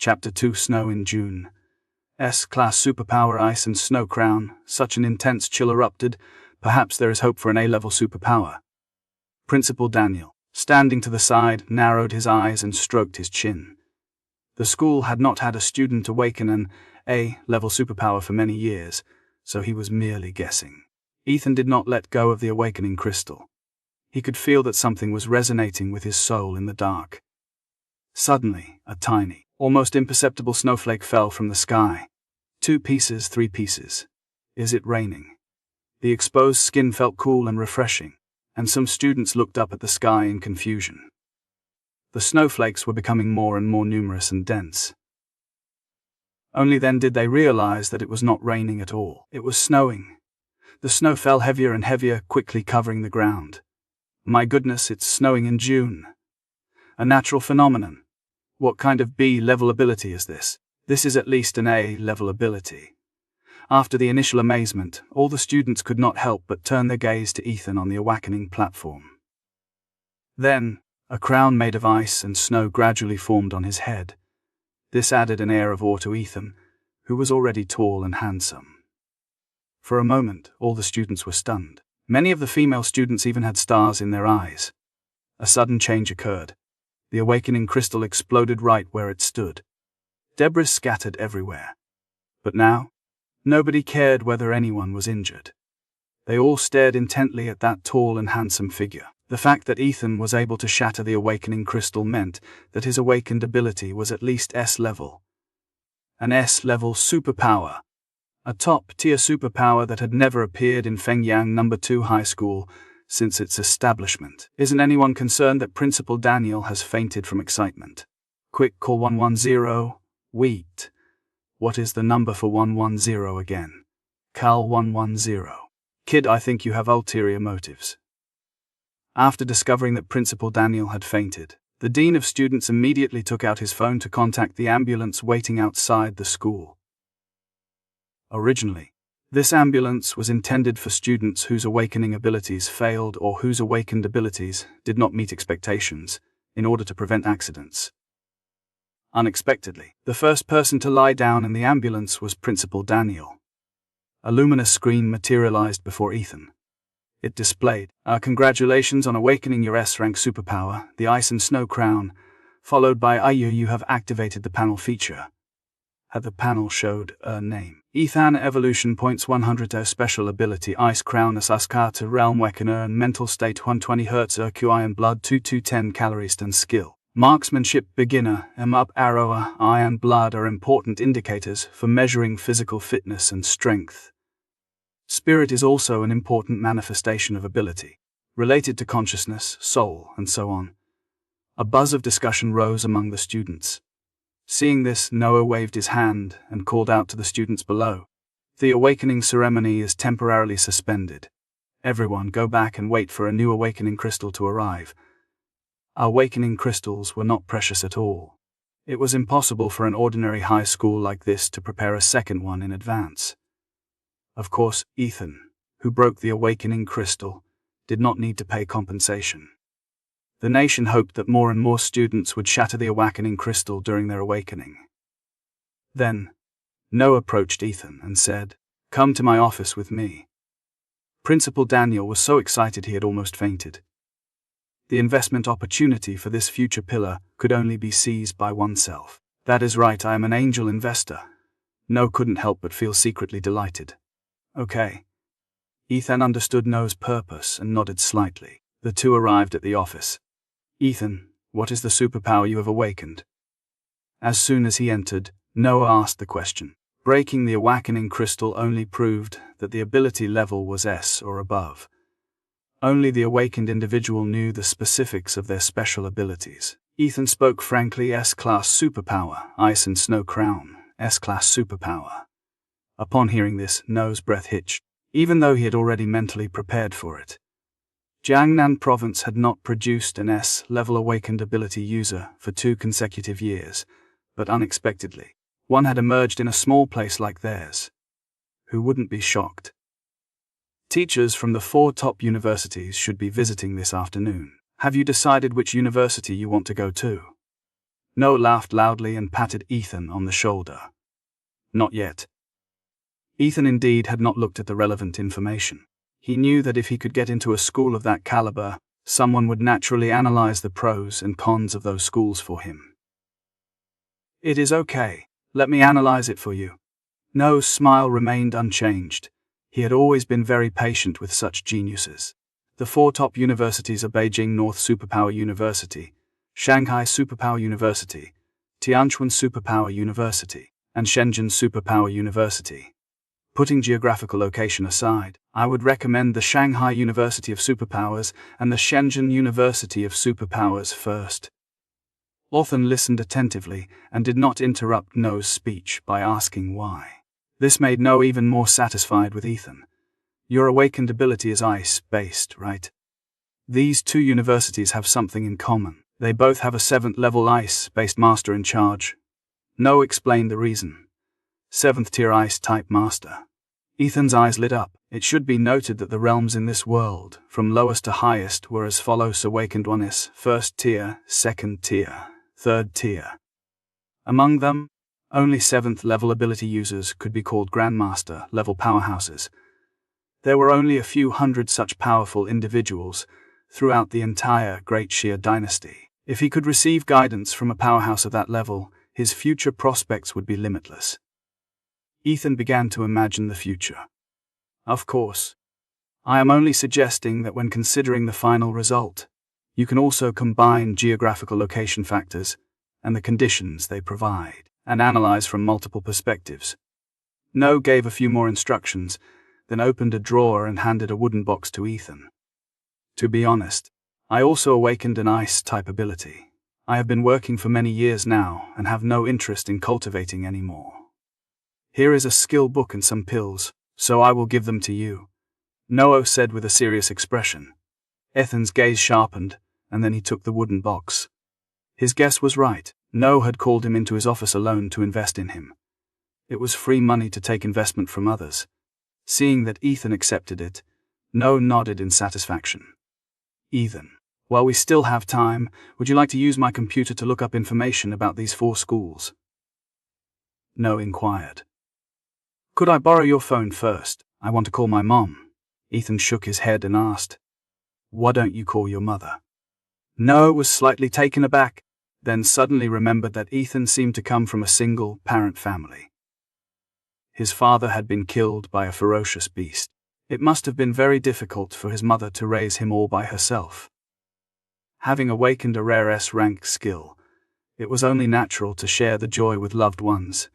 Chapter 2 Snow in June. S-Class Superpower Ice and Snow Crown. Such an intense chill erupted. Perhaps there is hope for an A-level superpower. Principal Daniel, standing to the side, narrowed his eyes and stroked his chin. The school had not had a student awaken an A-level superpower for many years, so he was merely guessing. Ethan did not let go of the awakening crystal. He could feel that something was resonating with his soul in the dark. Suddenly, a tiny, almost imperceptible snowflake fell from the sky. 2 pieces, 3 pieces. Is it raining? The exposed skin felt cool and refreshing, and some students looked up at the sky in confusion. The snowflakes were becoming more and more numerous and dense. Only then did they realize that it was not raining at all. It was snowing. The snow fell heavier and heavier, quickly covering the ground. My goodness, it's snowing in June. A natural phenomenon. What kind of B-level ability is this? This is at least an A-level ability. After the initial amazement, all the students could not help but turn their gaze to Ethan on the awakening platform. Then, a crown made of ice and snow gradually formed on his head. This added an air of awe to Ethan, who was already tall and handsome. For a moment, all the students were stunned. Many of the female students even had stars in their eyes. A sudden change occurred. The awakening crystal exploded right where it stood. Debris scattered everywhere. But now, nobody cared whether anyone was injured. They all stared intently at that tall and handsome figure. The fact that Ethan was able to shatter the awakening crystal meant that his awakened ability was at least S-level. An S-level superpower. A top-tier superpower that had never appeared in Fengyang No. 2 High School since its establishment. Isn't anyone concerned that Principal Daniel has fainted from excitement? Quick, call 110. Wait. What is the number for 110 again? Call 110. Kid, I think you have ulterior motives. After discovering that Principal Daniel had fainted, the Dean of Students immediately took out his phone to contact the ambulance waiting outside the school. Originally, this ambulance was intended for students whose awakening abilities failed or whose awakened abilities did not meet expectations, in order to prevent accidents. Unexpectedly, the first person to lie down in the ambulance was Principal Daniel. A luminous screen materialized before Ethan. It displayed, "Congratulations on awakening your S-rank superpower, the Ice and Snow Crown," followed by "You have activated the panel feature." The panel showed a name. Ethan Evolution Points 100 Special Ability Ice Crown Asaskata Realm Awakener and Mental State 120 Hz IQ Iron Blood 2210 Calories and Skill. Marksmanship Beginner Up Arrow Iron Blood are important indicators for measuring physical fitness and strength. Spirit is also an important manifestation of ability, related to consciousness, soul, and so on. A buzz of discussion rose among the students. Seeing this, Noah waved his hand and called out to the students below. The awakening ceremony is temporarily suspended. Everyone go back and wait for a new awakening crystal to arrive. Awakening crystals were not precious at all. It was impossible for an ordinary high school like this to prepare a second one in advance. Of course, Ethan, who broke the awakening crystal, did not need to pay compensation. The nation hoped that more and more students would shatter the awakening crystal during their awakening. Then, Noah approached Ethan and said, "Come to my office with me." Principal Daniel was so excited he had almost fainted. The investment opportunity for this future pillar could only be seized by oneself. "That is right, I am an angel investor." Noah couldn't help but feel secretly delighted. "Okay." Ethan understood Noah's purpose and nodded slightly. The two arrived at the office. "Ethan, what is the superpower you have awakened?" As soon as he entered, Noah asked the question. Breaking the awakening crystal only proved that the ability level was S or above. Only the awakened individual knew the specifics of their special abilities. Ethan spoke frankly. S-Class Superpower, Ice and Snow Crown, S-Class Superpower. Upon hearing this, Noah's breath hitched, even though he had already mentally prepared for it. Jiangnan Province had not produced an S-level awakened ability user for 2 consecutive years, but unexpectedly, one had emerged in a small place like theirs. Who wouldn't be shocked? Teachers from the 4 top universities should be visiting this afternoon. Have you decided which university you want to go to? No laughed loudly and patted Ethan on the shoulder. Not yet. Ethan indeed had not looked at the relevant information. He knew that if he could get into a school of that caliber, someone would naturally analyze the pros and cons of those schools for him. It is okay. Let me analyze it for you. No's smile remained unchanged. He had always been very patient with such geniuses. The 4 top universities are Beijing North Superpower University, Shanghai Superpower University, Tianquan Superpower University, and Shenzhen Superpower University. Putting geographical location aside, I would recommend the Shanghai University of Superpowers and the Shenzhen University of Superpowers first. Ethan listened attentively and did not interrupt No's speech by asking why. This made No even more satisfied with Ethan. Your awakened ability is ice-based, right? These 2 universities have something in common. They both have a 7th level ice-based master in charge. No explained the reason. 7th tier ice-type master. Ethan's eyes lit up. It should be noted that the realms in this world, from lowest to highest, were as follows: Awakened 1s, 1st tier, 2nd tier, 3rd tier. Among them, only 7th level ability users could be called Grandmaster level powerhouses. There were only a few hundred such powerful individuals throughout the entire Great Xia dynasty. If he could receive guidance from a powerhouse of that level, his future prospects would be limitless. Ethan began to imagine the future. Of course, I am only suggesting that when considering the final result, you can also combine geographical location factors and the conditions they provide, and analyze from multiple perspectives. No gave a few more instructions, then opened a drawer and handed a wooden box to Ethan. To be honest, I also awakened an ice-type ability. I have been working for many years now and have no interest in cultivating anymore. Here is a skill book and some pills, so I will give them to you, No said with a serious expression. Ethan's gaze sharpened, and then he took the wooden box. His guess was right. No had called him into his office alone to invest in him. It was free money to take investment from others. Seeing that Ethan accepted it, No nodded in satisfaction. Ethan, while we still have time, would you like to use my computer to look up information about these 4 schools? No inquired. Could I borrow your phone first? I want to call my mom. Ethan shook his head and asked, Why don't you call your mother? No was slightly taken aback, then suddenly remembered that Ethan seemed to come from a single-parent family. His father had been killed by a ferocious beast. It must have been very difficult for his mother to raise him all by herself. Having awakened a rare S-rank skill, it was only natural to share the joy with loved ones,